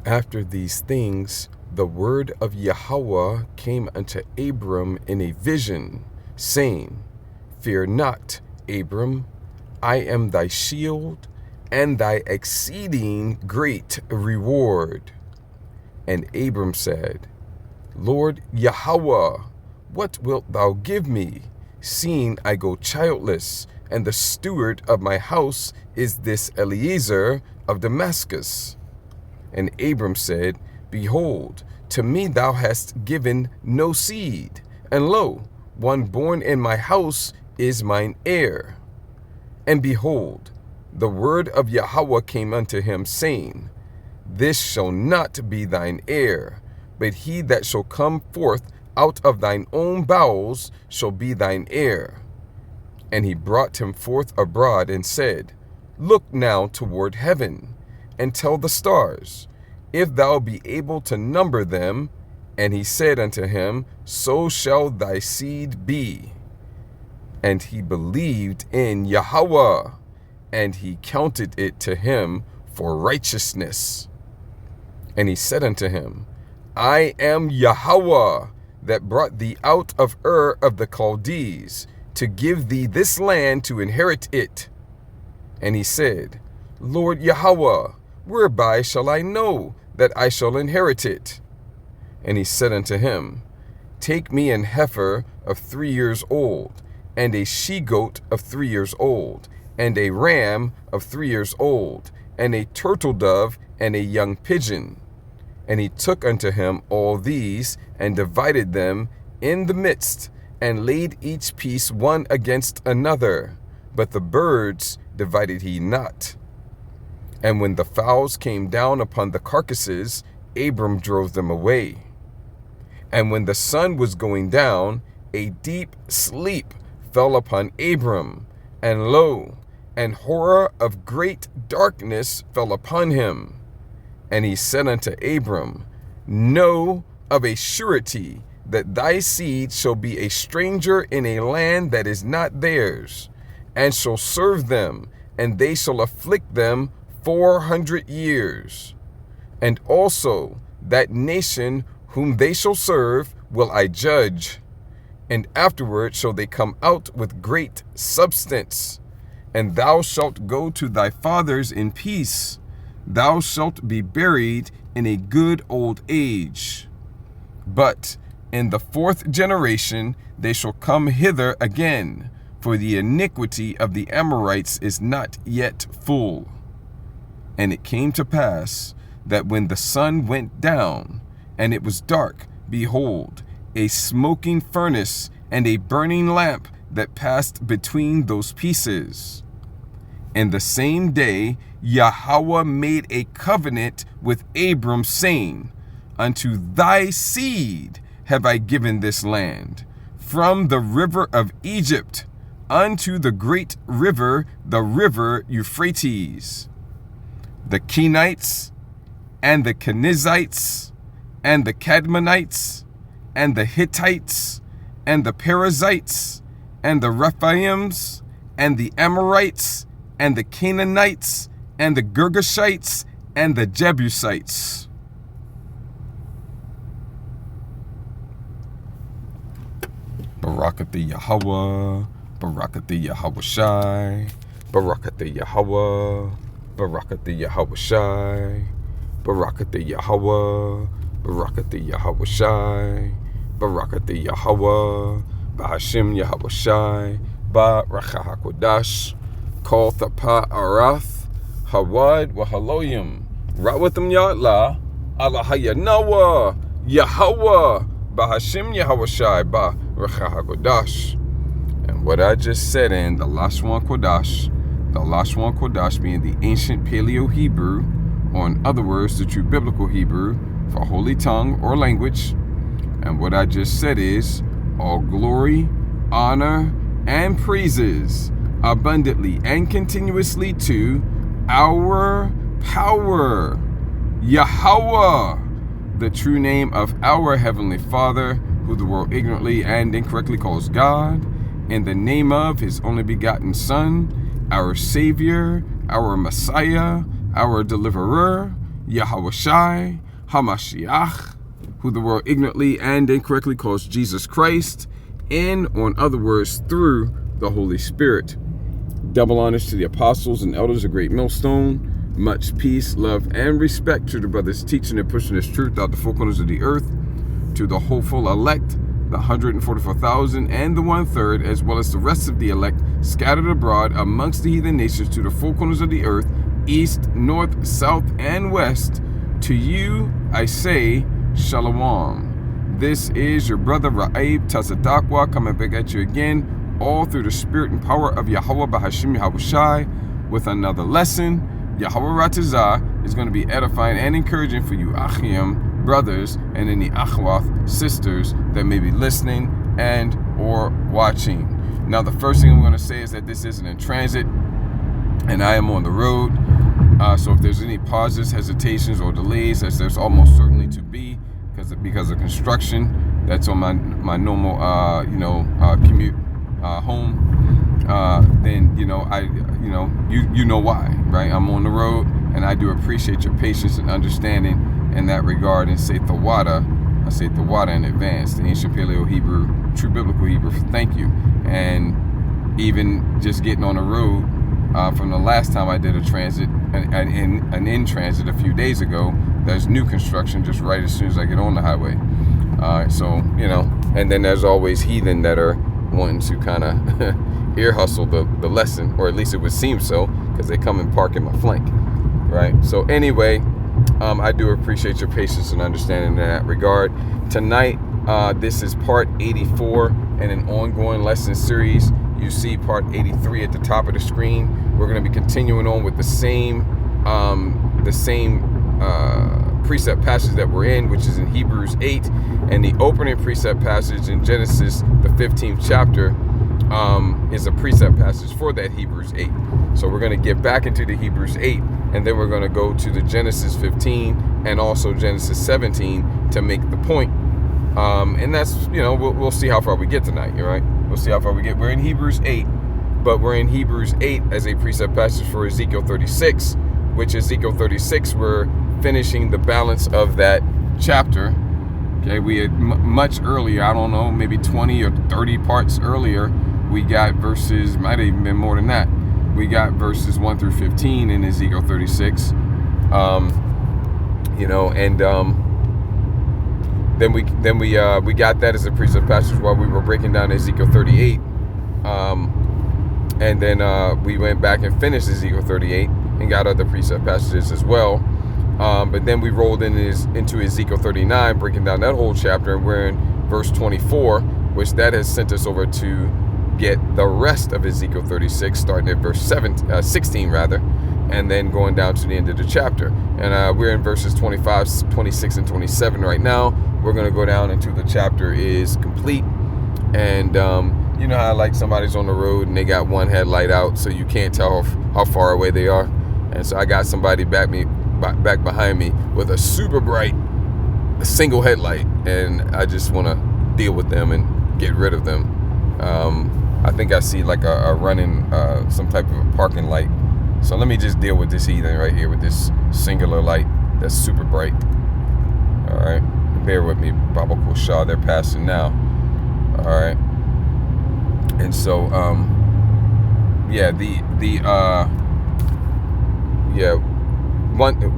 After these things, the word of Yahweh came unto Abram in a vision, saying, Fear not, Abram, I am thy shield, and thy exceeding great reward. And Abram said, Lord Yahweh, what wilt thou give me, seeing I go childless, and the steward of my house is this Eliezer of Damascus? And Abram said, Behold, to me thou hast given no seed, and lo, one born in my house is mine heir. And behold, the word of Yahweh came unto him, saying, This shall not be thine heir, but he that shall come forth out of thine own bowels shall be thine heir. And he brought him forth abroad, and said, Look now toward heaven, and tell the stars, if thou be able to number them. And he said unto him, So shall thy seed be. And he believed in Yahweh, and he counted it to him for righteousness. And he said unto him, I am Yahweh, that brought thee out of Ur of the Chaldees, to give thee this land to inherit it. And he said, Lord Yahweh, whereby shall I know that I shall inherit it? And he said unto him, Take me an heifer of 3 years old, and a she-goat of 3 years old, and a ram of 3 years old, and a turtle dove, and a young pigeon. And he took unto him all these, and divided them in the midst, and laid each piece one against another. But the birds divided he not. And when the fowls came down upon the carcasses, Abram drove them away. And when the sun was going down, a deep sleep fell upon Abram, and lo, an horror of great darkness fell upon him. And he said unto Abram, Know of a surety that thy seed shall be a stranger in a land that is not theirs, and shall serve them, and they shall afflict them 400 years. And also that nation whom they shall serve will I judge, and afterward shall they come out with great substance. And thou shalt go to thy fathers in peace. Thou shalt be buried in a good old age. But in the 4th generation they shall come hither again, for the iniquity of the Amorites is not yet full. And it came to pass that when the sun went down, and it was dark, behold, a smoking furnace and a burning lamp that passed between those pieces. And the same day Yahweh made a covenant with Abram, saying, Unto thy seed have I given this land, from the river of Egypt unto the great river, the river Euphrates. The Kenites, and the Kenizzites, and the Cadmonites, and the Hittites, and the Perizzites, and the Rephaims, and the Amorites, and the Canaanites, and the Girgashites, and the Jebusites. Barakatha Yahweh, Barakatha Yahweh Shai, Barakatha Yahweh, Barakatha Yahweh Shai, Barakatha Yahweh, Barakatha Yahweh Shai, Barakatha Yahweh, Bahashim Yahweh Shai, Barakah HaKodash, Kol Thapa Arath, Hawad Wahaloyim, Rawatham Ya'la, Allahayanawa, Yahweh, Bahashim Yahweh Shai, Barakah HaKodash. And what I just said in the Lashwan Kodash being the ancient Paleo-Hebrew, or in other words, the true biblical Hebrew for holy tongue or language. And what I just said is, all glory, honor, and praises abundantly and continuously to our power, Yahweh, the true name of our Heavenly Father, who the world ignorantly and incorrectly calls God, in the name of His only begotten Son, our Savior, our Messiah, our Deliverer, Yahawashi HaMashiach, who the world ignorantly and incorrectly calls Jesus Christ, and, or in other words, through the Holy Spirit. Double honors to the apostles and elders of Great Millstone. Much peace, love, and respect to the brothers teaching and pushing this truth out the four corners of the earth, to the hopeful elect, the 144,000 and the 1/3, as well as the rest of the elect scattered abroad amongst the heathen nations to the four corners of the earth, east, north, south, and west. To you I say Shalom. This is your brother Ra'ib Tazadakwa coming back at you again, all through the spirit and power of Yahweh Bahashim Yahushai, with another lesson. Yahweh Ratazah is going to be edifying and encouraging for you, Achim, brothers, and any Achwath, sisters, that may be listening and or watching. Now, the first thing I'm going to say is that this isn't in transit, and I am on the road. So if there's any pauses, hesitations, or delays, as there's almost certainly to be, because of construction, that's on my normal, commute home. Then you know why, right? I'm on the road, and I do appreciate your patience and understanding in that regard. And say Tawada, I say Tawada in advance, the ancient Paleo Hebrew, true biblical Hebrew. Thank you. And even just getting on the road from the last time I did a transit, an in transit a few days ago. There's new construction just right as soon as I get on the highway. So and then there's always heathen that are wanting to kind of ear hustle the lesson, or at least it would seem so, because they come and park in my flank, right? So anyway, I do appreciate your patience and understanding in that regard. Tonight, this is part 84 in an ongoing lesson series. You see part 83 at the top of the screen. We're going to be continuing on with the same precept passage that we're in, which is in Hebrews 8, and the opening precept passage in Genesis, the 15th chapter, is a precept passage for that Hebrews 8. So we're going to get back into the Hebrews 8, and then we're going to go to the Genesis 15 and also Genesis 17 to make the point. And that's, we'll see how far we get tonight, right? We'll see how far we get. We're in Hebrews 8, but we're in Hebrews 8 as a precept passage for Ezekiel 36, which Ezekiel 36, we're finishing the balance of that chapter. Okay, we had much earlier, I don't know, maybe 20 or 30 parts earlier, we got verses, might have even been more than that. We got verses 1 through 15 in Ezekiel 36. Then we got that as a precept passage while we were breaking down Ezekiel 38. And then we went back and finished Ezekiel 38 and got other precept passages as well. But then we rolled into Ezekiel 39, breaking down that whole chapter, and we're in verse 24, which that has sent us over to get the rest of Ezekiel 36, starting at verse 16 rather, and then going down to the end of the chapter. And we're in verses 25, 26, and 27 right now. We're going to go down until the chapter is complete. And you know how like somebody's on the road and they got one headlight out, so you can't tell how far away they are. And so I got somebody back behind me with a super bright single headlight, and I just want to deal with them and get rid of them. I think I see like a running some type of a parking light. So let me just deal with this heathen right here with this singular light that's super bright. All right, bear with me, Baba Kusha. They're passing now. All right, and so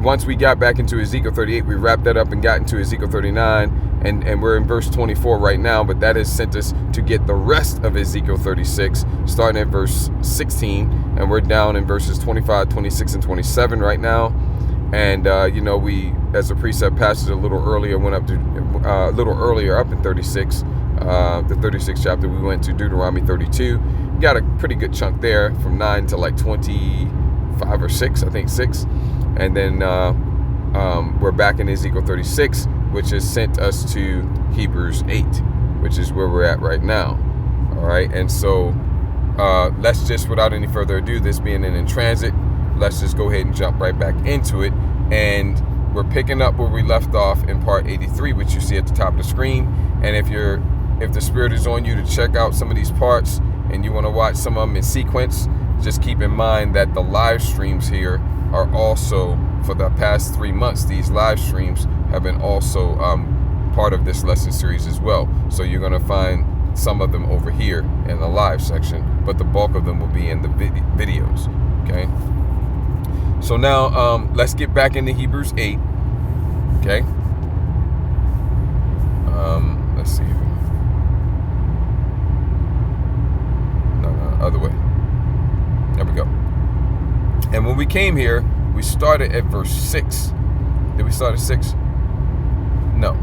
once we got back into Ezekiel 38, we wrapped that up and got into Ezekiel 39, and we're in verse 24 right now, but that has sent us to get the rest of Ezekiel 36, starting at verse 16, and we're down in verses 25, 26, and 27 right now. And we, as a precept passage a little earlier, went up to a little earlier up in 36, the 36th chapter, we went to Deuteronomy 32. Got a pretty good chunk there from 9 to like 25 or 6, I think 6. And then we're back in Ezekiel 36, which has sent us to Hebrews 8, which is where we're at right now. All right, and so let's just, without any further ado, this being in transit, let's just go ahead and jump right back into it. And we're picking up where we left off in part 83, which you see at the top of the screen. And if the Spirit is on you to check out some of these parts and you want to watch some of them in sequence, just keep in mind that the live streams here are also for the past 3 months, these live streams have been also part of this lesson series as well. So you're going to find some of them over here in the live section, but the bulk of them will be in the videos. Okay. So now let's get back into Hebrews 8. Okay. Let's see. No, other way. There we go. And when we came here, we started at verse 6. Did we start at 6? No.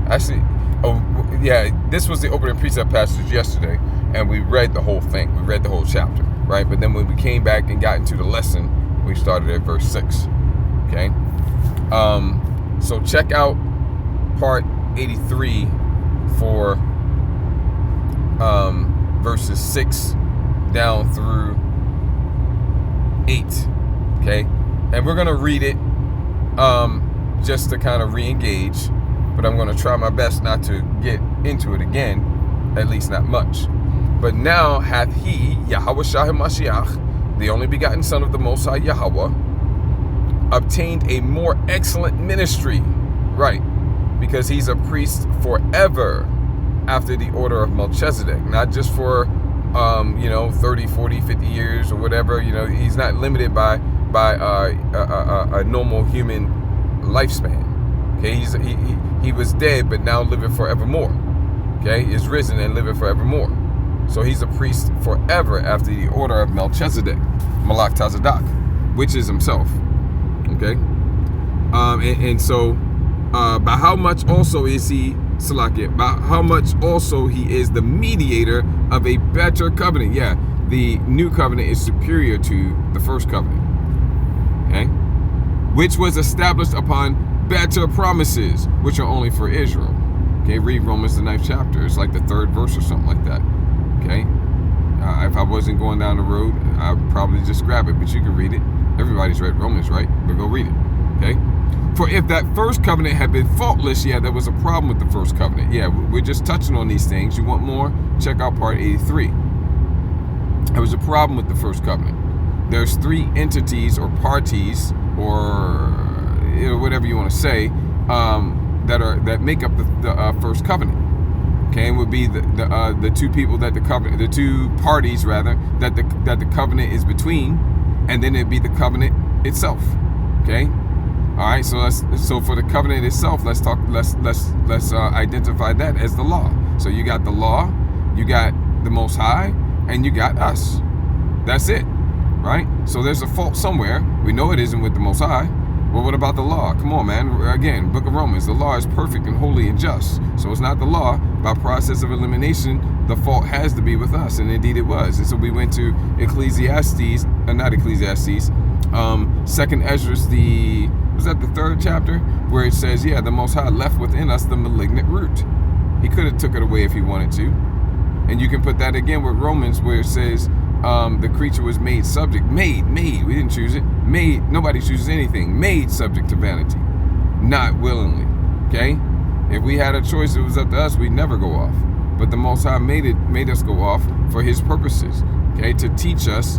Actually, oh yeah, this was the opening precept passage yesterday, and we read the whole thing. We read the whole chapter, right? But then when we came back and got into the lesson, we started at verse 6. Okay. So check out part 83 for verses 6 down through 8. Okay, and we're gonna read it just to kind of re-engage, but I'm gonna try my best not to get into it again, at least not much. But now hath he, Yahweh Shah Mashiach, the only begotten Son of the Most High Yahweh, obtained a more excellent ministry, right? Because he's a priest forever after the order of Melchizedek, not just for 30, 40, 50 years or whatever. He's not limited by a normal human lifespan. Okay, he was dead but now living forevermore. Okay, is risen and living forevermore. So he's a priest forever after the order of Melchizedek, Malach Tazadak, which is himself. Okay, and so by how much also is he, Salakia, by how much also he is the mediator of a better covenant. Yeah, the new covenant is superior to the first covenant. Okay, which was established upon better promises, which are only for Israel. Okay, read Romans the 9th chapter. It's like the 3rd verse or something like that. Okay, if I wasn't going down the road, I'd probably just grab it, but you can read it. Everybody's read Romans, right? But go read it. Okay. For if that first covenant had been faultless, yeah, there was a problem with the first covenant. Yeah, we're just touching on these things. You want more? Check out part 83. There was a problem with the first covenant. There's 3 entities or parties or whatever you want to say that make up the first covenant. Okay, and would be the two people that the covenant, the two parties rather that the covenant is between, and then it'd be the covenant itself. Okay. All right, so for the covenant itself, let's identify that as the law. So you got the law, you got the Most High, and you got us. That's it, right? So there's a fault somewhere. We know it isn't with the Most High. Well, what about the law? Come on, man. Again, Book of Romans, the law is perfect and holy and just. So it's not the law. By process of elimination, the fault has to be with us, and indeed it was. And so we went to Ecclesiastes, not Ecclesiastes, 2nd Ezra, was that the 3rd chapter, where it says, yeah, the Most High left within us the malignant root. He could have took it away if he wanted to. And you can put that again with Romans, where it says the creature was made subject. Made. We didn't choose it. Made. Nobody chooses anything. Made subject to vanity. Not willingly. Okay? If we had a choice, it was up to us, we'd never go off. But the Most High made us go off for his purposes. Okay? To teach us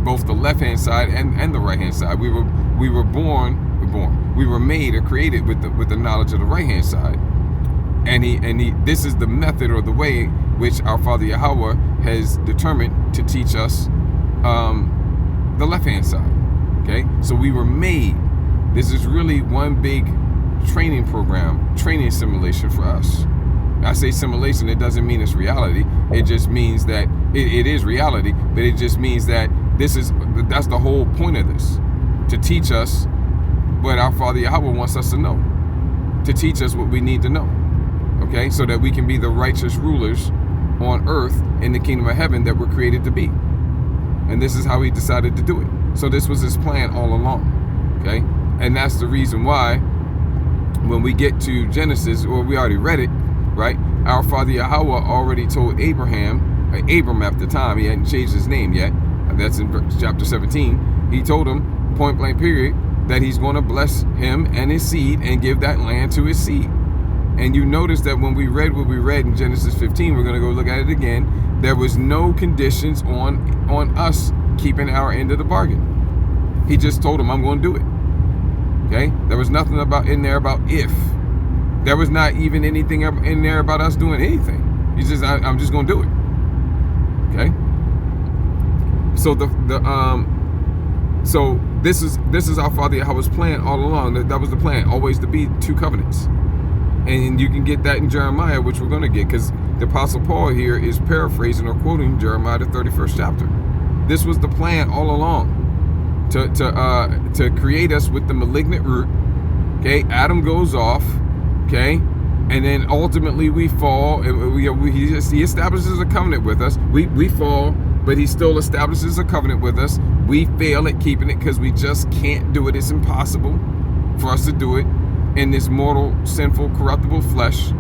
both the left-hand side and the right-hand side. We were made or created with the knowledge of the right-hand side. And this is the method or the way which our Father Yahweh has determined to teach us the left-hand side. Okay, so we were made. This is really one big training program, training simulation for us. I say simulation, it doesn't mean it's reality. It just means that it is reality, but it just means that that's the whole point of this, to teach us what our Father Yahweh wants us to know, to teach us what we need to know. Okay, so that we can be the righteous rulers on earth in the kingdom of heaven that we're created to be. And this is how he decided to do it. So this was his plan all along. Okay, and that's the reason why when we get to Genesis, or we already read it, right? Our Father Yahweh already told Abram at the time, he hadn't changed his name yet. That's in chapter 17. He told him, point blank period, that he's going to bless him and his seed and give that land to his seed. And you notice that when we read what we read in Genesis 15, we're going to go look at it again. There was no conditions on us keeping our end of the bargain. He just told them, I'm going to do it. Okay? There was nothing in there about if. There was not even anything in there about us doing anything. He says, I'm just going to do it. Okay? So so this is our Father Yahweh's plan all along. That was the plan, always to be 2 covenants. And you can get that in Jeremiah, which we're going to get, because the Apostle Paul here is paraphrasing or quoting Jeremiah, the 31st chapter. This was the plan all along, to create us with the malignant root. Okay, Adam goes off. Okay, and then ultimately we fall. He establishes a covenant with us. We fall, but he still establishes a covenant with us. We fail at keeping it because we just can't do it. It's impossible for us to do it in this mortal, sinful, corruptible flesh.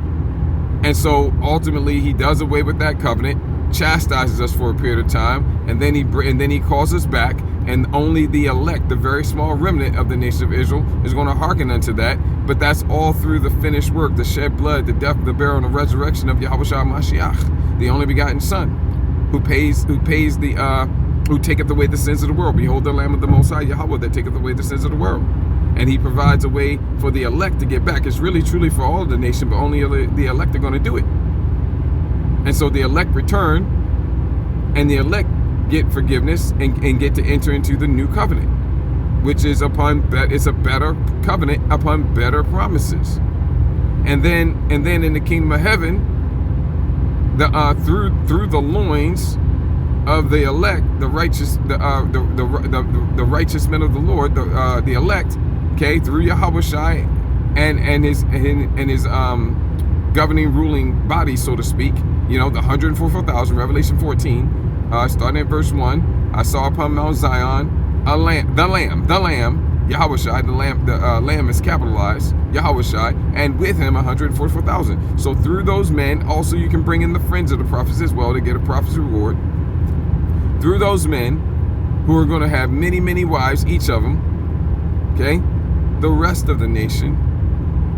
And so ultimately he does away with that covenant, chastises us for a period of time, and then he calls us back, and only the elect, the very small remnant of the nation of Israel, is going to hearken unto that. But that's all through the finished work, the shed blood, the death, the burial, and the resurrection of Yahushua Mashiach, the only begotten Son, who taketh away the sins of the world. Behold, the Lamb of the Most High Yahweh that taketh away the sins of the world. And he provides a way for the elect to get back. It's really truly for all of the nation, but only the elect are going to do it. And so the elect return, and the elect get forgiveness and get to enter into the new covenant, which is it's a better covenant upon better promises. And then in the kingdom of heaven, through the loins of the elect, the righteous, the righteous men of the Lord, the elect, okay, through Yahushua and his governing, ruling body, so to speak, the 144,000, Revelation 14, starting at verse 1, I saw upon Mount Zion the lamb, Yahushua, the lamb is capitalized, Yahushua, and with him 144,000. So through those men, also you can bring in the friends of the prophets as well to get a prophet's reward. Through those men who are going to have many, many wives, each of them, okay, the rest of the nation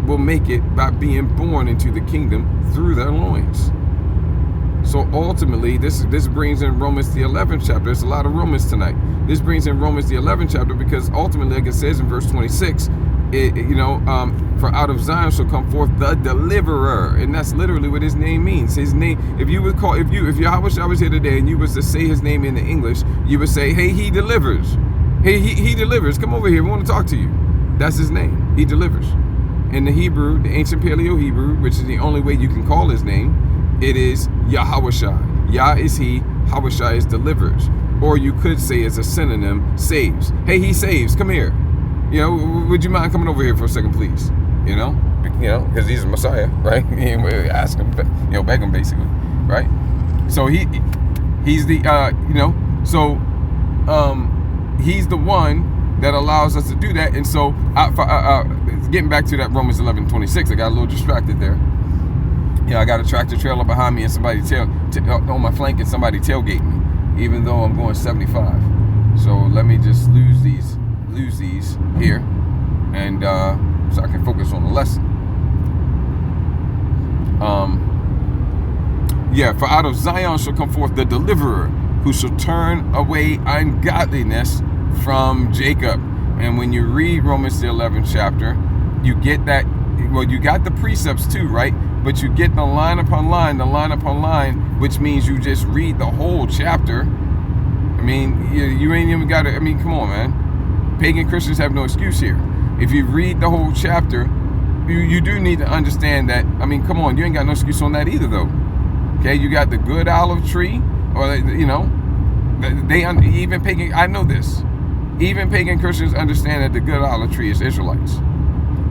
will make it by being born into the kingdom through their loins. So ultimately, this brings in Romans the 11th chapter. There's a lot of Romans tonight. This brings in Romans the 11th chapter because ultimately, like it says in verse 26, for out of Zion shall come forth the deliverer, and that's literally what his name means. His name, if Yahweh was here today and you was to say his name in the English, you would say, hey, he delivers. Hey, he delivers. Come over here. We want to talk to you. That's his name. He delivers. In the Hebrew, the ancient Paleo Hebrew, which is the only way you can call his name, it is Yahushua. Yah is he, Yahushua is delivers. Or you could say as a synonym, saves. Hey, he saves. Come here. Would you mind coming over here for a second, please? Because he's a Messiah, right? Ask him, beg him, basically, right? So he's the, he's the one that allows us to do that. And so, getting back to that Romans 11:26, I got a little distracted there. I got a tractor trailer behind me and somebody on my flank, and somebody tailgate me, even though I'm going 75. So let me just lose these here, and so I can focus on the lesson. For out of Zion shall come forth the deliverer, who shall turn away ungodliness from Jacob. And when you read Romans the 11th chapter, you get that. Well, you got the precepts too, right? But you get the line upon line, which means you just read the whole chapter. I mean, you ain't even got to. I mean, come on, man. Pagan Christians have no excuse here. If you read the whole chapter, you do need to understand that. I mean, come on, you ain't got no excuse on that either, though. Okay, you got the good olive tree, or even pagan. I know this. Even pagan Christians understand that the good olive tree is Israelites.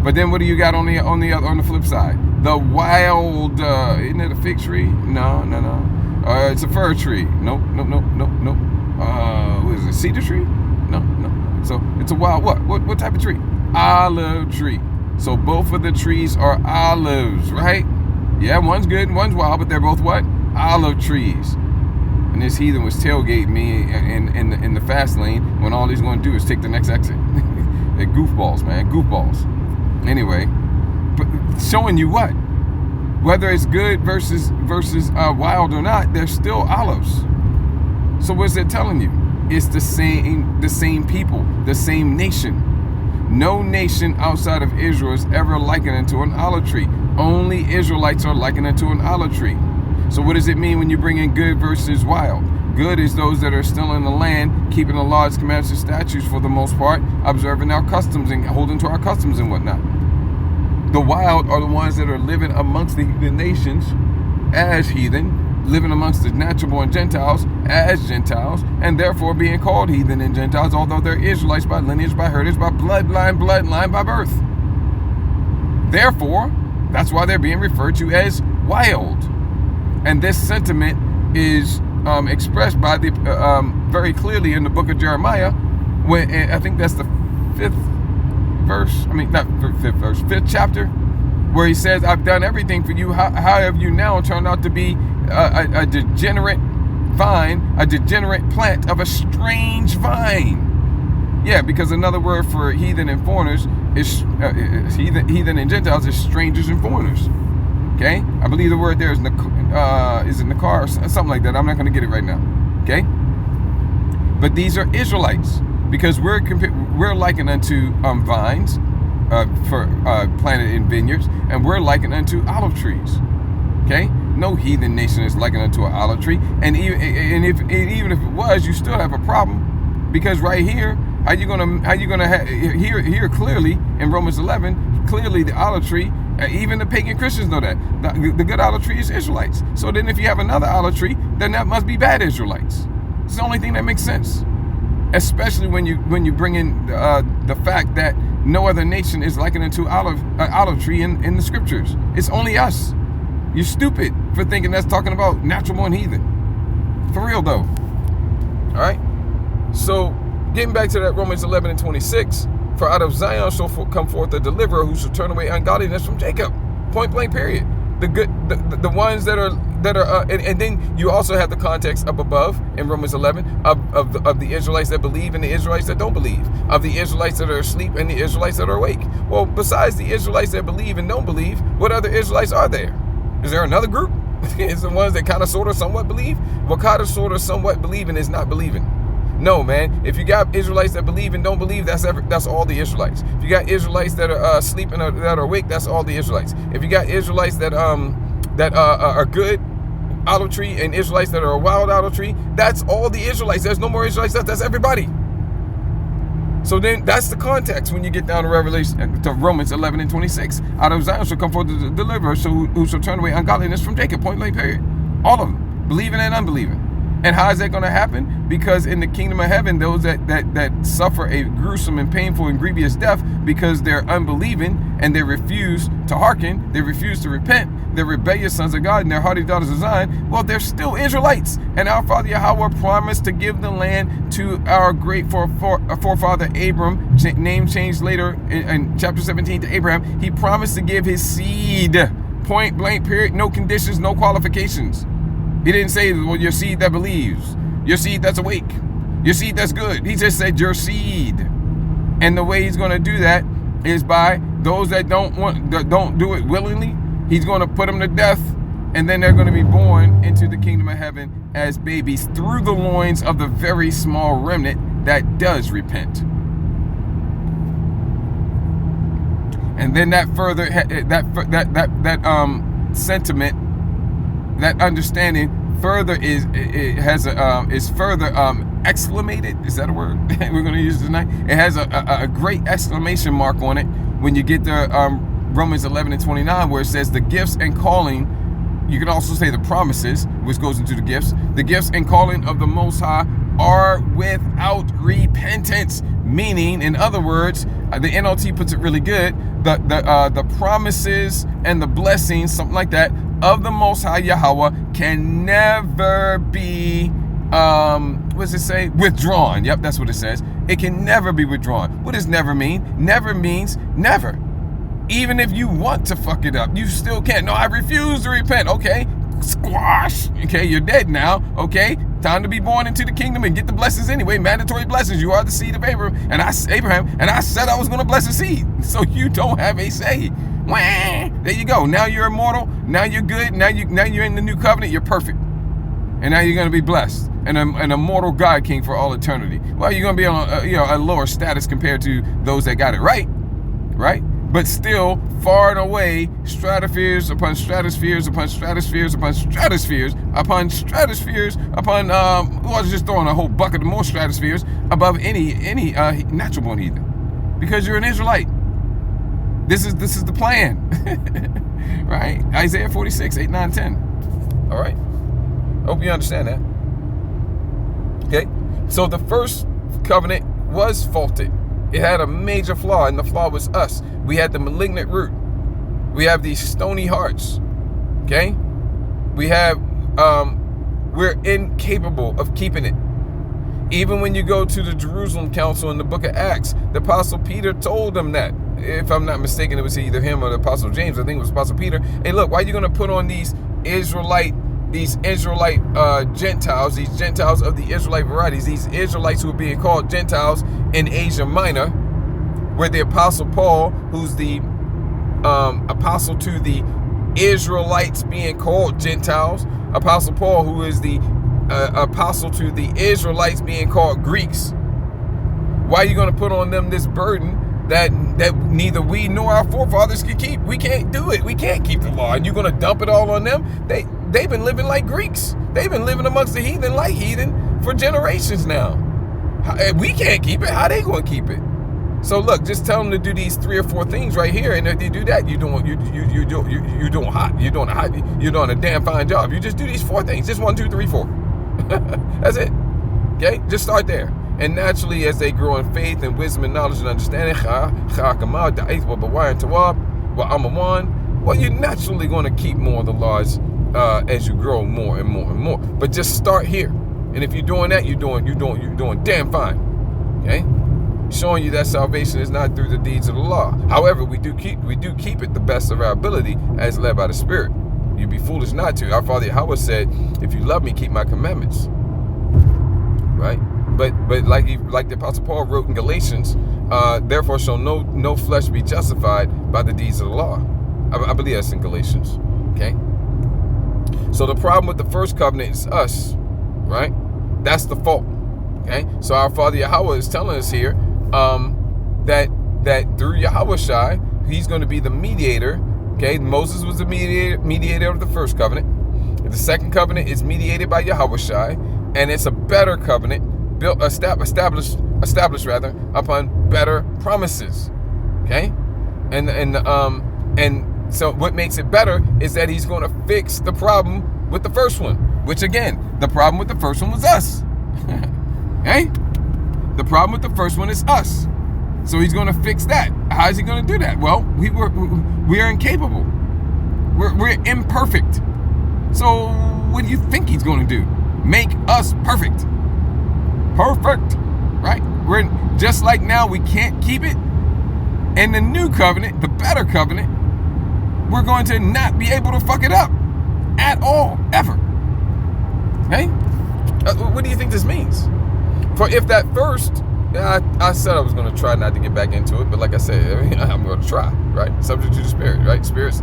But then what do you got on the flip side? The wild, isn't it a fig tree? No. It's a fir tree. Nope. What is it, cedar tree? No. So it's a wild what type of tree? Olive tree. So both of the trees are olives, right? Yeah, one's good and one's wild, but they're both what? Olive trees. And this heathen was tailgating me in the fast lane when all he's going to do is take the next exit. They're goofballs, man, goofballs. Anyway, but showing you what? Whether it's good versus wild or not, they're still olives. So what's it telling you? it's the same people, the same nation. No nation outside of Israel is ever likened unto an olive tree. Only Israelites are likened unto an olive tree. So what does it mean when you bring in good versus wild? Good is those that are still in the land, keeping the laws, commandments, and statutes for the most part, observing our customs and holding to our customs and whatnot. The wild are the ones that are living amongst the nations as heathen, living amongst the natural-born Gentiles as Gentiles, and therefore being called heathen and Gentiles, although they're Israelites by lineage, by heritage, by bloodline, by birth. Therefore, that's why they're being referred to as wild. And this sentiment is expressed by the very clearly in the book of Jeremiah, when I think that's the fifth chapter, where he says, I've done everything for you. How have you now turned out to be a degenerate vine, a degenerate plant of a strange vine? Yeah, because another word for heathen and foreigners is heathen and Gentiles is strangers and foreigners. Okay, I believe the word there is it Nakar or something like that. I'm not going to get it right now. Okay, but these are Israelites because we're likened unto vines planted in vineyards, and we're likened unto olive trees. Okay, no heathen nation is likened unto an olive tree, and even if it was, you still have a problem, because right here, how you gonna have here clearly in Romans 11, clearly the olive tree. Even the pagan Christians know that the good olive tree is Israelites. So then, if you have another olive tree, then that must be bad Israelites. It's the only thing that makes sense, especially when you bring in the fact that no other nation is likened unto olive tree in the scriptures. It's only us. You're stupid for thinking that's talking about natural-born heathen. For real though. All right. So getting back to that Romans 11 and 26. For out of Zion shall come forth a deliverer who shall turn away ungodliness from Jacob. Point blank, period. The ones that are and then you also have the context up above in Romans 11 of the Israelites that believe and the Israelites that don't believe, of the Israelites that are asleep and the Israelites that are awake. Well, besides the Israelites that believe and don't believe, what other Israelites are there? Is there another group? It's the ones that kind of, sort of, somewhat believe. Well, kind of, sort of, somewhat believing is not believing. No, man. If you got Israelites that believe and don't believe, that's all the Israelites. If you got Israelites that are asleep and that are awake, that's all the Israelites. If you got Israelites that are good olive tree and Israelites that are a wild olive tree, that's all the Israelites. There's no more Israelites left. That's everybody. So then that's the context when you get down to Romans 11 and 26. Out of Zion shall come forth the deliverer, who shall turn away ungodliness from Jacob. Point blank, period. All of them, believing and unbelieving. And how is that going to happen? Because in the kingdom of heaven, those that suffer a gruesome and painful and grievous death because they're unbelieving and they refuse to hearken, they refuse to repent, they're rebellious sons of God and they're hardy daughters of Zion, well, they're still Israelites. And our Father Yahweh promised to give the land to our great forefather Abram, name changed later in chapter 17 to Abraham. He promised to give his seed, point blank, period, no conditions, no qualifications. He didn't say, well, your seed that believes, your seed that's awake, your seed that's good. He just said your seed. And the way he's going to do that is by those that don't do it willingly. He's going to put them to death, and then they're going to be born into the kingdom of heaven as babies through the loins of the very small remnant that does repent. And then that further sentiment, that understanding further is further exclamated. Is that a word we're going to use tonight? It has a great exclamation mark on it when you get to Romans 11 and 29, where it says the gifts and calling. You can also say the promises, which goes into the gifts. The gifts and calling of the Most High are without repentance. Meaning, in other words, the NLT puts it really good. The promises and the blessings, something like that, of the Most High Yahweh can never be, what does it say? Withdrawn. Yep, that's what it says. It can never be withdrawn. What does never mean? Never means never. Even if you want to fuck it up, you still can't. No, I refuse to repent. Okay, squash. Okay, you're dead now. Okay, time to be born into the kingdom and get the blessings anyway. Mandatory blessings. You are the seed of Abraham, and I said I was going to bless the seed. So you don't have a say. Wah! There you go. Now you're immortal. Now you're good. Now you're in the new covenant. You're perfect. and now you're going to be blessed and an immortal God King for all eternity. Well, you're going to be on a lower status compared to those that got it right? But still, far and away, stratospheres upon stratospheres upon stratospheres upon stratospheres upon stratospheres upon I was just throwing a whole bucket of more stratospheres above any natural born heathen, because you're an Israelite. This is the plan, right? Isaiah 46, 8, 9, 10. All right. Hope you understand that. Okay. So the first covenant was faulted. It had a major flaw, and the flaw was us. We had the malignant root. We have these stony hearts. Okay? We're incapable of keeping it. Even when you go to the Jerusalem Council in the book of Acts, the Apostle Peter told them that. If I'm not mistaken, it was either him or the Apostle James. I think it was Apostle Peter. Hey, look, why are you going to put on these Israelite Gentiles, these Gentiles of the Israelite varieties, these Israelites who are being called Gentiles in Asia Minor, where the Apostle Paul, who's the apostle to the Israelites being called Gentiles, Apostle Paul, who is the apostle to the Israelites being called Greeks. Why are you going to put on them this burden that neither we nor our forefathers could keep? We can't do it. We can't keep the law, and you're going to dump it all on them? They've been living like Greeks. They've been living amongst the heathen like heathen for generations now. We can't keep it. How they going to keep it? So look, just tell them to do these 3 or 4 things right here, and if they do that, you're doing a damn fine job. You just do these 4 things. Just 1, 2, 3, 4. That's it. Okay, just start there. And naturally, as they grow in faith and wisdom and knowledge and understanding, well, you're naturally going to keep more of the laws as you grow more and more and more. But just start here, and if you're doing that, you're doing damn fine. Okay, showing you that salvation is not through the deeds of the law. However, we do keep it the best of our ability as led by the Spirit. You'd be foolish not to. Our Father Yahweh said, "If you love me, keep my commandments." Right? But like the Apostle Paul wrote in Galatians, therefore shall no flesh be justified by the deeds of the law. I believe that's in Galatians. Okay. So the problem with the first covenant is us, right? That's the fault. Okay. So our Father Yahweh is telling us here that through Yahushai, He's going to be the mediator. Okay. Moses was the mediator of the first covenant. The second covenant is mediated by Yahushai, and it's a better covenant, established upon better promises. Okay. And so what makes it better is that He's going to fix the problem with the first one, which again, the problem with the first one was us. Okay? The problem with the first one is us. So He's going to fix that. How is He going to do that? Well, we are incapable. We're imperfect. So what do you think He's going to do? Make us perfect. Perfect. Right? We're just like now we can't keep it. In the new covenant, the better covenant, we're going to not be able to fuck it up at all, ever. Okay? What do you think this means? For if that first, I said I was going to try not to get back into it, but like I said, I'm going to try, right? Subject to the Spirit, right? Spirit's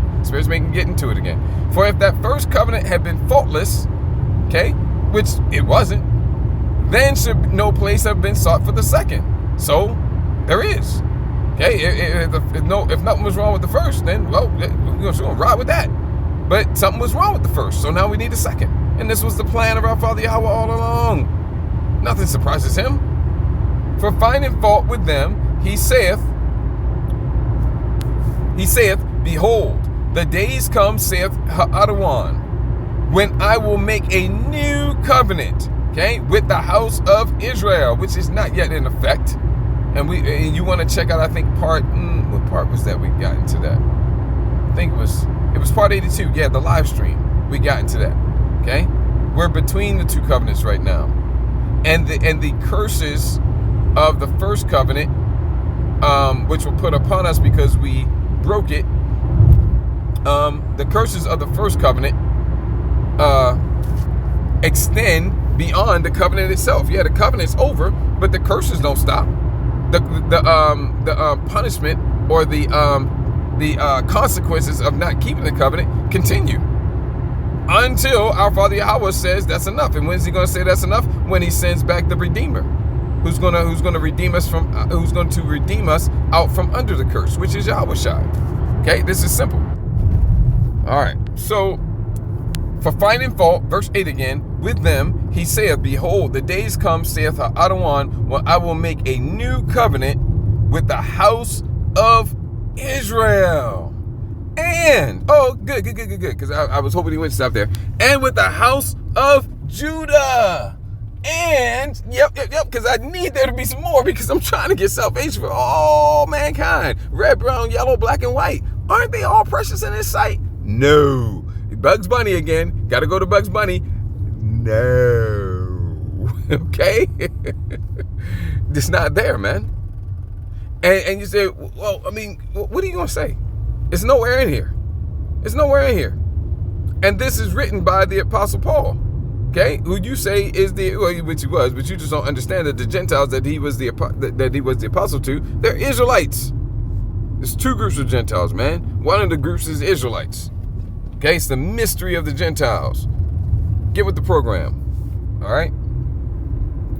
making get into it again. For if that first covenant had been faultless, okay, which it wasn't, then should no place have been sought for the second. So there is. Okay, if nothing was wrong with the first, then, well, we're going to ride with that. But something was wrong with the first, so now we need a second. And this was the plan of our Father Yahweh all along. Nothing surprises Him. For finding fault with them, He saith, Behold, the days come, saith Ha'adawan, when I will make a new covenant, okay, with the house of Israel, which is not yet in effect. And you want to check out, I think, what part was that we got into that? I think it was part 82. Yeah, the live stream. We got into that. Okay? We're between the two covenants right now. And the curses of the first covenant, which were put upon us because we broke it, the curses of the first covenant extend beyond the covenant itself. Yeah, the covenant's over, but the curses don't stop. The punishment or the consequences of not keeping the covenant continue until our Father Yahweh says that's enough. And when's he going to say that's enough? When he sends back the Redeemer, who's going to redeem us from who's going to redeem us out from under the curse, which is Yahweh Shai. Okay, this is simple. All right, so for finding fault, verse 8 again, with them he saith, behold, the days come, saith Adonai, when I will make a new covenant with the house of Israel. And, oh, good, because I was hoping he wouldn't stop there. And with the house of Judah. And, yep, because I need there to be some more, because I'm trying to get salvation for all mankind. Red, brown, yellow, black, and white. Aren't they all precious in his sight? No. Bugs Bunny again. Got to go to Bugs Bunny. No. Okay? It's not there, man. And you say, well, I mean, what are you going to say? It's nowhere in here. It's nowhere in here. And this is written by the Apostle Paul. Okay? Who you say is which he was, but you just don't understand that the Gentiles that he was the apostle to, they're Israelites. There's two groups of Gentiles, man. One of the groups is Israelites. Okay? It's the mystery of the Gentiles. Get with the program. All right?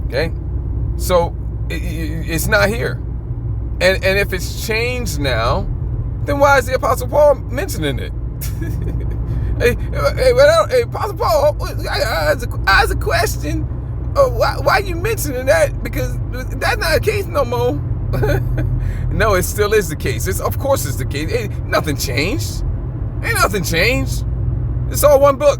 Okay? So, it's not here. And if it's changed now, then why is the Apostle Paul mentioning it? hey, Apostle Paul, I ask a question. Why are you mentioning that? Because that's not the case no more. No, it still is the case. Of course it's the case. Nothing changed. Ain't nothing changed. It's all one book.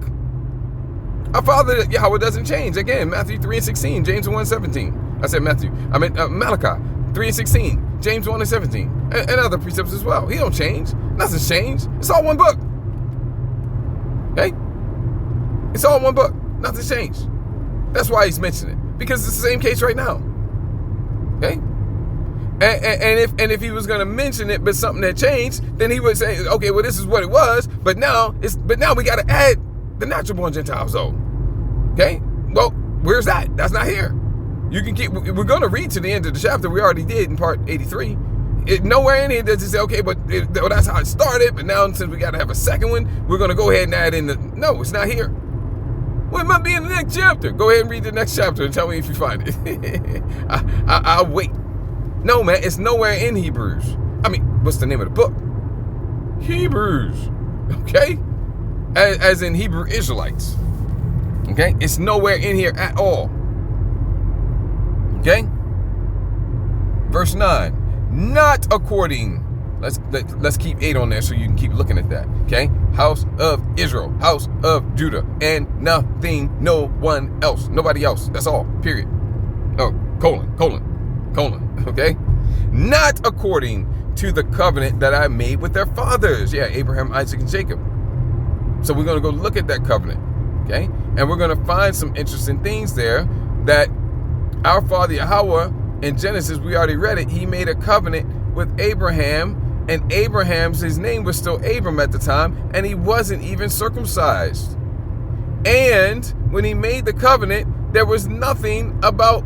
Our Father Yahweh doesn't change. Again, Matthew 3:16, James 1:17. I said Matthew. I meant Malachi 3:16. James 1:17, and other precepts as well. He don't change. Nothing's changed. It's all one book. Okay? It's all one book. Nothing's changed. That's why he's mentioning it. Because it's the same case right now. Okay? And if he was going to mention it, but something had changed, then he would say, okay, well, this is what it was, but now we got to add the natural born Gentiles, though. Okay? Well, where's that? That's not here. You can keep. We're going to read to the end of the chapter. We already did in part 83. Nowhere in here does it say, okay, but that's how it started. But now, since we got to have a second one, we're going to go ahead and add in the. No, it's not here. Well, it might be in the next chapter. Go ahead and read the next chapter and tell me if you find it. I'll wait. No, man, it's nowhere in Hebrews. I mean, what's the name of the book? Hebrews. Okay, as in Hebrew Israelites. Okay, it's nowhere in here at all. Okay? Verse 9. Not according. Let's keep 8 on there so you can keep looking at that. Okay? House of Israel. House of Judah. And nothing, no one else. Nobody else. That's all. Period. Oh, colon. Okay? Not according to the covenant that I made with their fathers. Yeah, Abraham, Isaac, and Jacob. So we're going to go look at that covenant. Okay? And we're going to find some interesting things there that our Father Yahweh, in Genesis, we already read it, he made a covenant with Abraham, and his name was still Abram at the time, and he wasn't even circumcised. And when he made the covenant, there was nothing about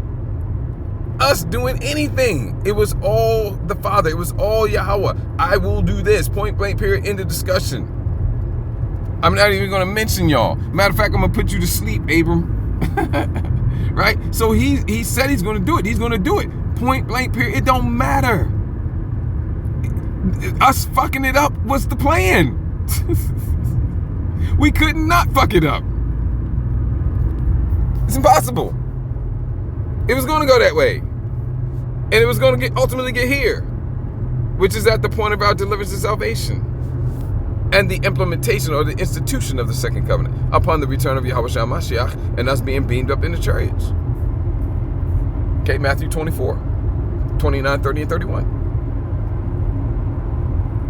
us doing anything. It was all the Father. It was all Yahweh. I will do this. Point blank, period, end of discussion. I'm not even going to mention y'all. Matter of fact, I'm going to put you to sleep, Abram. Right? So he said he's going to do it. He's going to do it. Point blank, period. It don't matter. Us fucking it up was the plan. We could not fuck it up. It's impossible. It was going to go that way. And it was going to ultimately get here, which is at the point of our deliverance and salvation and the implementation or the institution of the second covenant upon the return of Yahweh Shai Mashiach and us being beamed up in the chariots. Okay, Matthew 24, 29, 30, and 31.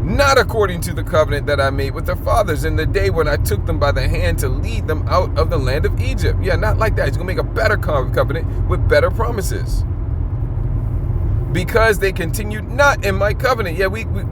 Not according to the covenant that I made with their fathers in the day when I took them by the hand to lead them out of the land of Egypt. Yeah, not like that. He's going to make a better covenant with better promises. Because they continued not in my covenant. Yeah, we were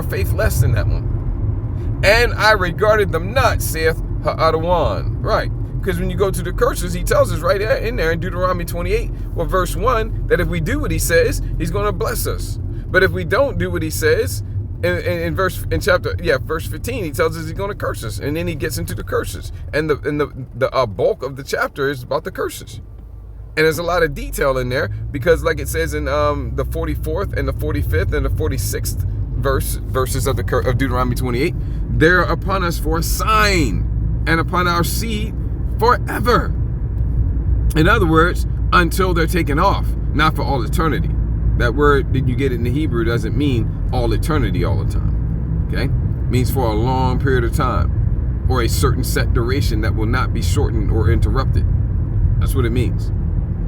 faithless in that one. And I regarded them not, saith Ha'adawan. Right. Because when you go to the curses, he tells us right in there in Deuteronomy 28, well, verse 1, that if we do what he says, he's going to bless us. But if we don't do what he says, verse 15, he tells us he's going to curse us, and then he gets into the curses, and the bulk of the chapter is about the curses, and there's a lot of detail in there, because like it says in the 44th and the 45th and the 46th verses of Deuteronomy 28, they're upon us for a sign, and upon our seed forever. In other words, until they're taken off, not for all eternity. That word that you get in the Hebrew doesn't mean all eternity all the time. Okay? It means for a long period of time, or a certain set duration that will not be shortened or interrupted. That's what it means.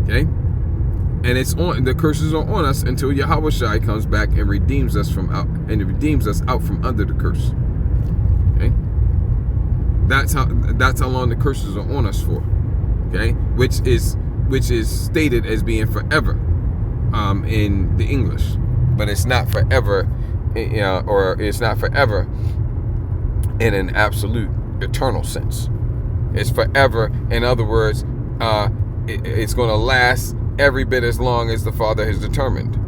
Okay? And the curses are on us until Yahweh comes back and redeems us out from under the curse. Okay? That's how long the curses are on us for. Okay? Which is stated as being forever in the English, but it's not forever, or it's not forever in an absolute eternal sense. It's forever. In other words, it's going to last every bit as long as the Father has determined,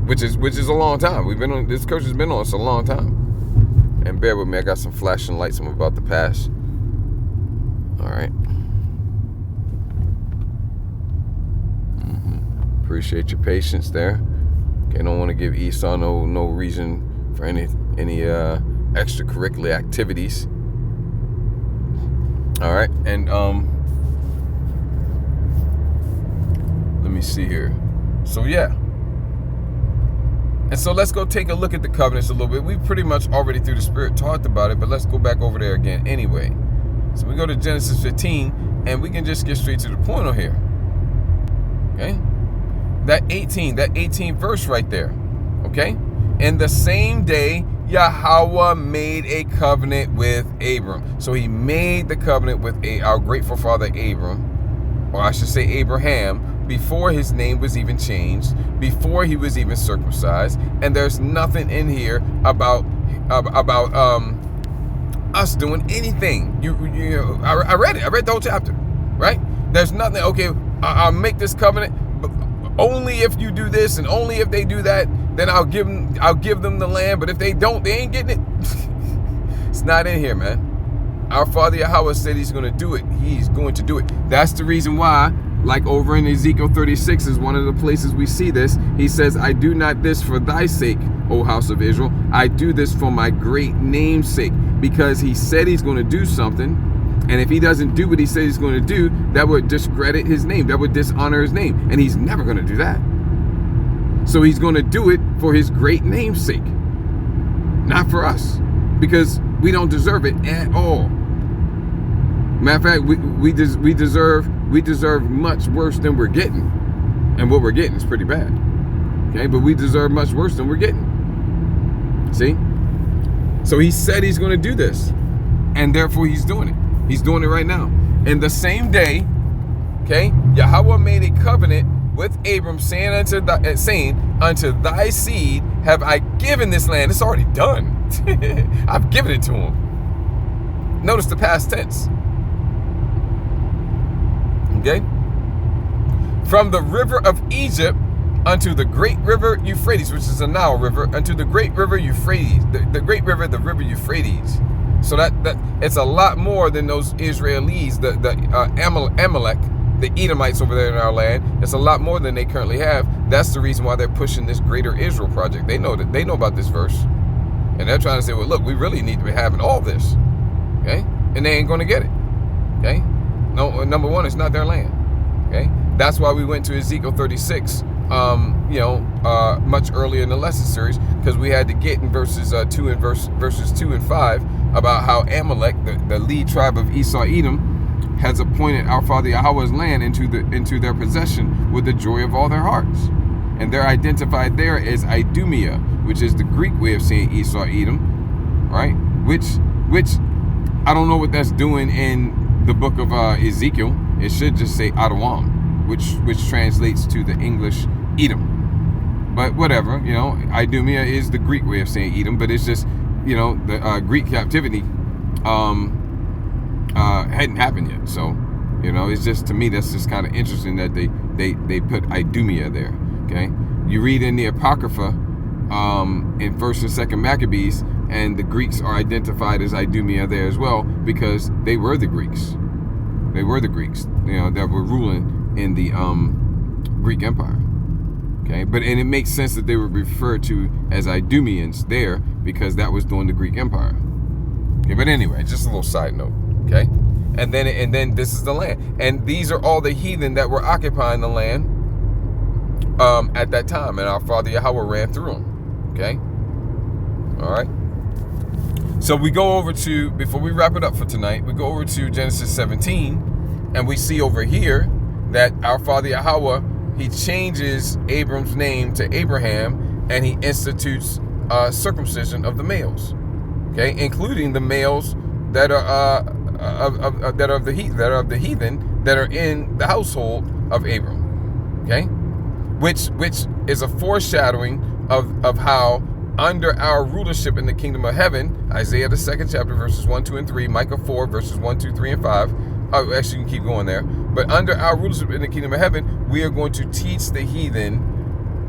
which is a long time. This curse has been on us a long time. And bear with me, I got some flashing lights I'm about to pass. All right. Appreciate your patience there. Okay, don't want to give Esau no reason for any extracurricular activities. All right, and let me see here. So yeah, and so let's go take a look at the covenants a little bit. We pretty much already through the Spirit talked about it, but let's go back over there again anyway. So we go to Genesis 15, and we can just get straight to the point on here. Okay. That 18th verse right there, okay? In the same day, Yahweh made a covenant with Abram. So he made the covenant with our grateful father Abram, or I should say Abraham, before his name was even changed, before he was even circumcised. And there's nothing in here about us doing anything. I read it. I read the whole chapter, right? There's nothing. Okay, I'll make this covenant. Only if you do this, and only if they do that, then I'll give them the land. But if they don't, they ain't getting it. It's not in here, man. Our Father Yahweh said he's going to do it. He's going to do it. That's the reason why, like over in Ezekiel 36 is one of the places we see this. He says, I do not this for thy sake, O house of Israel. I do this for my great name's sake. Because he said he's going to do something. And if he doesn't do what he said he's going to do, that would discredit his name. That would dishonor his name. And he's never going to do that. So he's going to do it for his great name's sake. Not for us. Because we don't deserve it at all. Matter of fact, we deserve much worse than we're getting. And what we're getting is pretty bad. Okay, but we deserve much worse than we're getting. See? So he said he's going to do this. And therefore he's doing it. He's doing it right now. In the same day, okay, Yahweh made a covenant with Abram, saying unto thy seed have I given this land. It's already done. I've given it to him. Notice the past tense. Okay? From the river of Egypt unto the great river Euphrates, which is the Nile River, unto the great river Euphrates, the great river, the river Euphrates. So that it's a lot more than those Israelis, the Amalek, the Edomites over there in our land. It's a lot more than they currently have. That's the reason why they're pushing this Greater Israel project. They know about this verse, and they're trying to say, well, look, we really need to be having all this, okay? And they ain't going to get it, okay? No, number one, it's not their land, okay? That's why we went to Ezekiel 36. Much earlier in the lesson series, because we had to get in verses 2 and 5 about how Amalek, the lead tribe of Esau Edom, has appointed our Father Yahweh's land into their possession with the joy of all their hearts. And they're identified there as Idumea, which is the Greek way of saying Esau Edom, right? Which I don't know what that's doing in the book of Ezekiel. It should just say Adawam, which translates to the English Edom. But whatever, Idumea is the Greek way of saying Edom, but it's just, the Greek captivity hadn't happened yet. So, it's just, to me, that's just kind of interesting that they put Idumea there, okay? You read in the Apocrypha, in 1st and 2nd Maccabees, and the Greeks are identified as Idumea there as well, because they were the Greeks. They were the Greeks, that were ruling in the Greek Empire. Okay, and it makes sense that they were referred to as Idumeans there, because that was during the Greek Empire. Okay, but anyway, just a little side note. Okay, and then this is the land, and these are all the heathen that were occupying the land at that time, and our Father Yahweh ran through them. Okay, all right. So we go over to, before we wrap it up for tonight, we go over to Genesis 17, and we see over here that our Father Yahweh, he changes Abram's name to Abraham, and he institutes circumcision of the males, okay, including the males that are of the heathen that are in the household of Abram, okay, which is a foreshadowing of how, under our rulership in the kingdom of heaven, Isaiah the 2nd chapter verses 1, 2, and 3, Micah 4 verses 1, 2, 3, and 5. Oh, actually, you can keep going there. But under our rulership in the kingdom of heaven, we are going to teach the heathen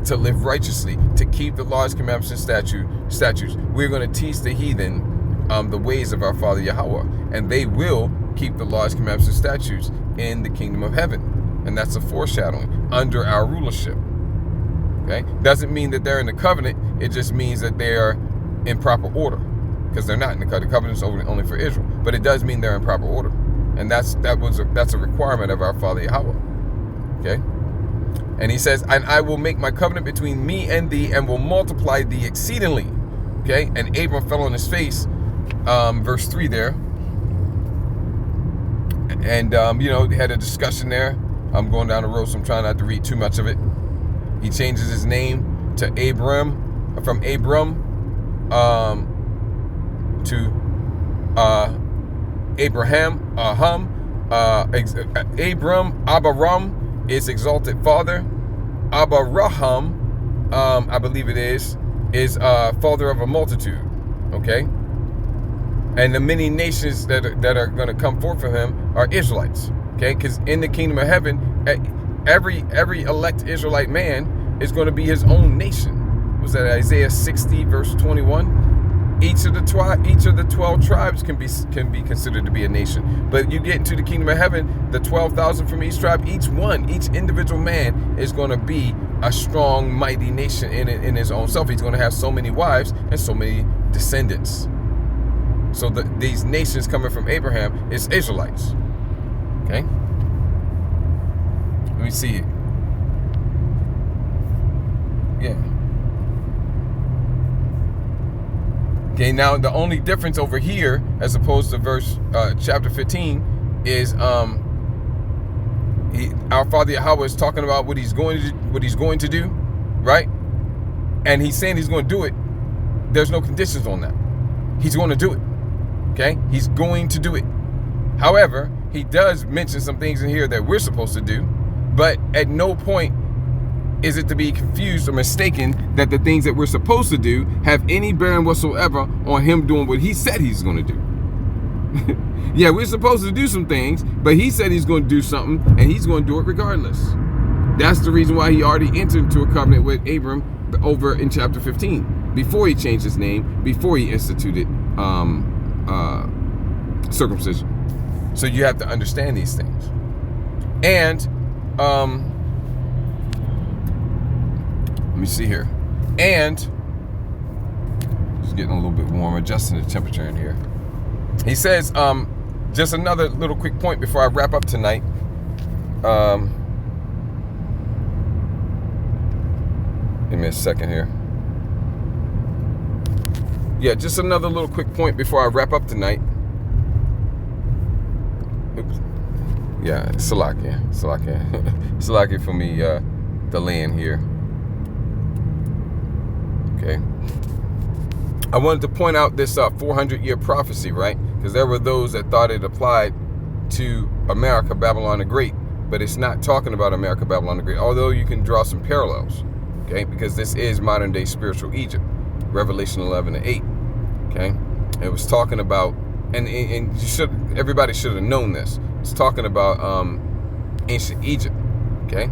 to live righteously, to keep the laws, commandments, and statutes. We're going to teach the heathen the ways of our Father Yahweh, and they will keep the laws, commandments, and statutes in the kingdom of heaven. And that's a foreshadowing under our rulership. Okay, doesn't mean that they're in the covenant. It just means that they are in proper order, because they're not in the covenant. The covenant is only for Israel, but it does mean they're in proper order, and that's a requirement of our Father Yahweh. Okay, and he says, "And I will make my covenant between me and thee, and will multiply thee exceedingly." Okay, and Abram fell on his face, verse 3 there, and they had a discussion there. I'm going down the road, so I'm trying not to read too much of it. He changes his name to Abram, from Abram to Abraham. Abram, Abraham is exalted father. Abraham, I believe it is father of a multitude. Okay, and the many nations that are going to come forth from him are Israelites. Okay, because in the kingdom of heaven, every elect Israelite man is going to be his own nation. Was that Isaiah 60 verse 21? Each of the 12 tribes can be considered to be a nation. But you get into the kingdom of heaven, the 12,000 from each tribe, each individual man is going to be a strong, mighty nation in his own self. He's going to have so many wives and so many descendants. So these nations coming from Abraham is Israelites. Okay? Let me see it. Yeah. Okay, now the only difference over here, as opposed to chapter 15, is our Father Yahweh is talking about what he's going to do, right? And he's saying he's going to do it. There's no conditions on that. He's going to do it. Okay, he's going to do it. However, he does mention some things in here that we're supposed to do, but at no point is it to be confused or mistaken that the things that we're supposed to do have any bearing whatsoever on him doing what he said he's going to do. Yeah, we're supposed to do some things, but he said he's going to do something, and he's going to do it regardless. That's the reason why he already entered into a covenant with Abram over in chapter 15, before he changed his name, before he instituted circumcision. So you have to understand these things. And let me see here. And it's getting a little bit warmer, adjusting the temperature in here. He says, just another little quick point before I wrap up tonight. Give me a second here. Yeah, just another little quick point before I wrap up tonight. Oops. Yeah, Salakia. Salakia for me, the land here. Okay. I wanted to point out this 400-year prophecy, right? Because there were those that thought it applied to America, Babylon the Great, but it's not talking about America, Babylon the Great, although you can draw some parallels, okay? Because this is modern-day spiritual Egypt, Revelation 11:8, okay? It was talking about, and everybody should have known this. It's talking about ancient Egypt, okay?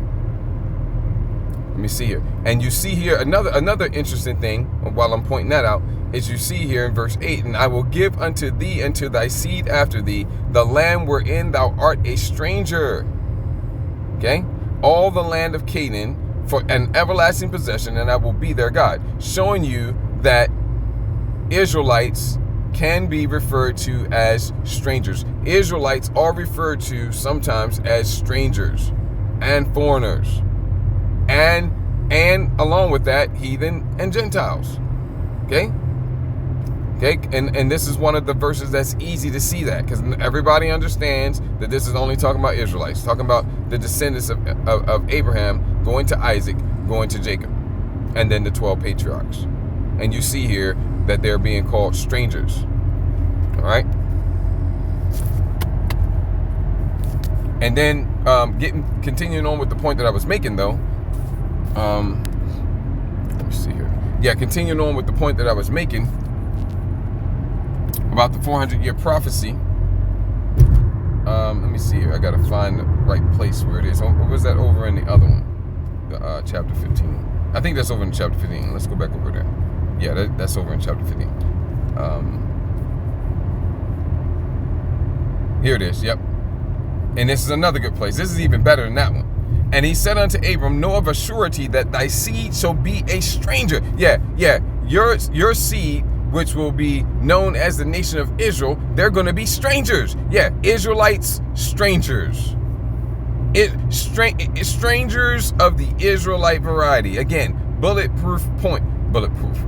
me see here. And you see here another interesting thing, while I'm pointing that out, is you see here in verse 8, and I will give unto thee and to thy seed after thee the land wherein thou art a stranger. Okay? All the land of Canaan for an everlasting possession, and I will be their God. Showing you that Israelites can be referred to as strangers. Israelites are referred to sometimes as strangers and foreigners. And along with that, heathen and Gentiles. Okay? Okay, and this is one of the verses that's easy to see that, because everybody understands that this is only talking about Israelites, talking about the descendants of Abraham going to Isaac, going to Jacob, and then the 12 patriarchs. And you see here that they're being called strangers. All right. And then continuing on with the point that I was making, though. Let me see here. Yeah, continuing on with the point that I was making about the 400-year prophecy. Let me see here. I got to find the right place where it is. Or was that over in the other one? The chapter 15. I think that's over in chapter 15. Let's go back over there. Yeah, that's over in chapter 15. Here it is. Yep. And this is another good place. This is even better than that one. And he said unto Abram, know of a surety that thy seed shall be a stranger. Yeah. Your seed, which will be known as the nation of Israel, they're going to be strangers. Yeah, Israelites, strangers. Strangers of the Israelite variety. Again, bulletproof proof. Bulletproof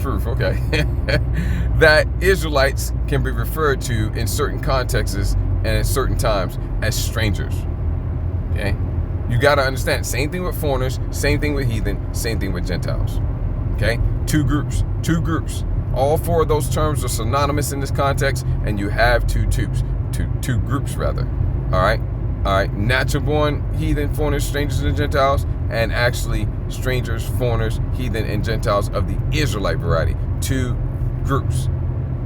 proof, okay. That Israelites can be referred to in certain contexts and at certain times as strangers. Okay? You got to understand, same thing with foreigners, same thing with heathen, same thing with Gentiles. Okay? Two groups. All four of those terms are synonymous in this context, and you have two groups rather. All right? Natural born heathen, foreigners, strangers, and Gentiles, and actually strangers, foreigners, heathen, and Gentiles of the Israelite variety. Two groups.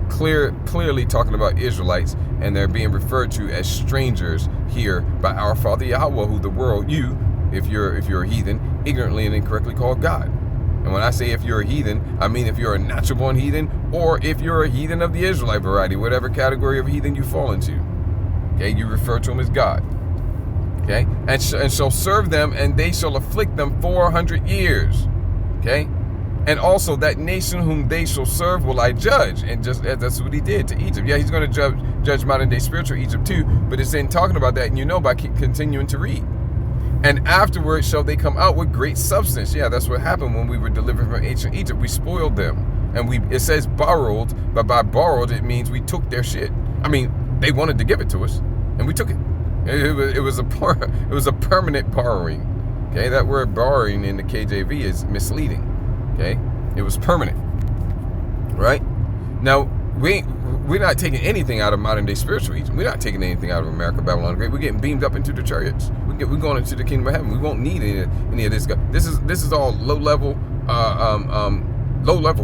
Clearly talking about Israelites, and they're being referred to as strangers here by our Father Yahweh, who the world, if you're a heathen, ignorantly and incorrectly called God. And when I say if you're a heathen, I mean if you're a natural born heathen, or if you're a heathen of the Israelite variety, whatever category of heathen you fall into. Okay, you refer to him as God. Okay, and shall serve them, and they shall afflict them 400 years. Okay, and also that nation whom they shall serve will I judge, and just that's what he did to Egypt. Yeah, he's going to judge modern day spiritual Egypt too, but it's in talking about that, and you know by continuing to read. And afterwards shall they come out with great substance. Yeah, that's what happened when we were delivered from ancient Egypt. We spoiled them, and it says borrowed, but by borrowed it means we took their shit. I mean, they wanted to give it to us, and we took it. It was a permanent borrowing. Okay, that word borrowing in the KJV is misleading. Okay, it was permanent. Right? Now we're not taking anything out of modern day spiritual Egypt. We're not taking anything out of America, Babylon the Great. We're getting beamed up into the chariots. We're going into the kingdom of heaven. We won't need any of this. This is all low level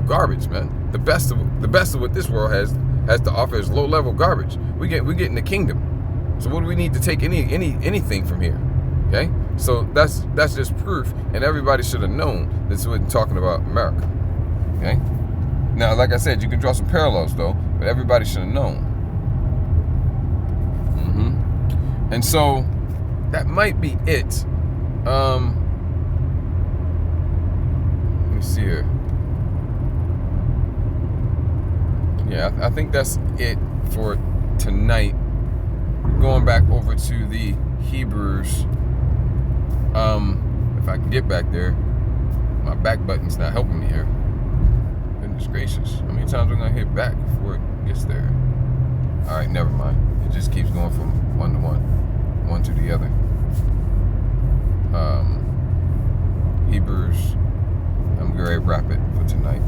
garbage, man. The best of what this world has to offer is low level garbage. We're getting the kingdom. So what do we need to take anything from here? Okay, so that's just proof, and everybody should have known this wasn't talking about America. Okay, now like I said, you can draw some parallels though, but everybody should have known. And so that might be it. Let me see here. Yeah, I think that's it for tonight. Going back over to the Hebrews, if I can get back there. My back button's not helping me here. Goodness gracious. How many times am I going to hit back before it gets there? Alright, never mind. It just keeps going from one to one to the other. Hebrews, I'm going to wrap it for tonight.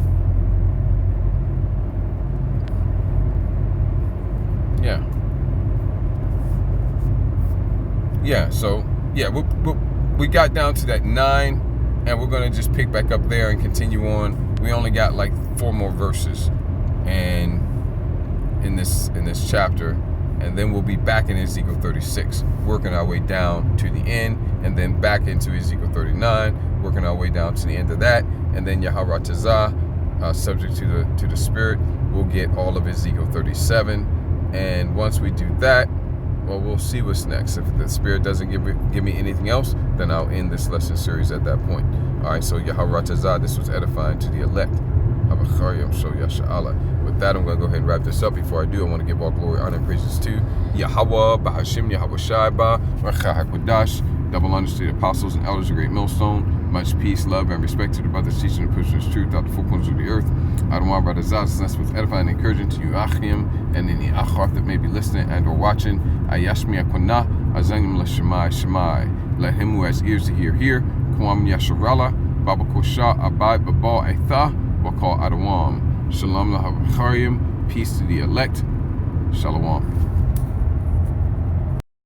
Yeah, so, yeah, we got down to that 9, and we're going to just pick back up there and continue on. We only got like 4 more verses and in this chapter, And then we'll be back in Ezekiel 36, working our way down to the end, and then back into Ezekiel 39, working our way down to the end of that, and then Euphrates, subject to the Spirit, we'll get all of Ezekiel 37. And once we do that, well, we'll see what's next. If the Spirit doesn't give me anything else, then I'll end this lesson series at that point. All right, so Euphrates, this was edifying to the elect. With that, I'm going to go ahead and wrap this up. Before I do, I want to give all glory, honor, and praises to Yahweh, Bahashim, Yahweh Shai, Racha HaKodash, double honors to the apostles and elders of Great Millstone. Much peace, love, and respect to the brothers teaching and pushing this truth out the four corners of the earth. I don't want brothers out, since with edifying and encouraging to you, Achim, and any Achar that may be listening and or watching. Ayashmi Akwana, Azangim Lashemai Shemai. Let him who has ears to hear. Kwam Yasharala, Baba Kosha, Abai Babal Aitha, Wakal Adawam. Shalom Lahabacharim, peace to the elect. Shalom.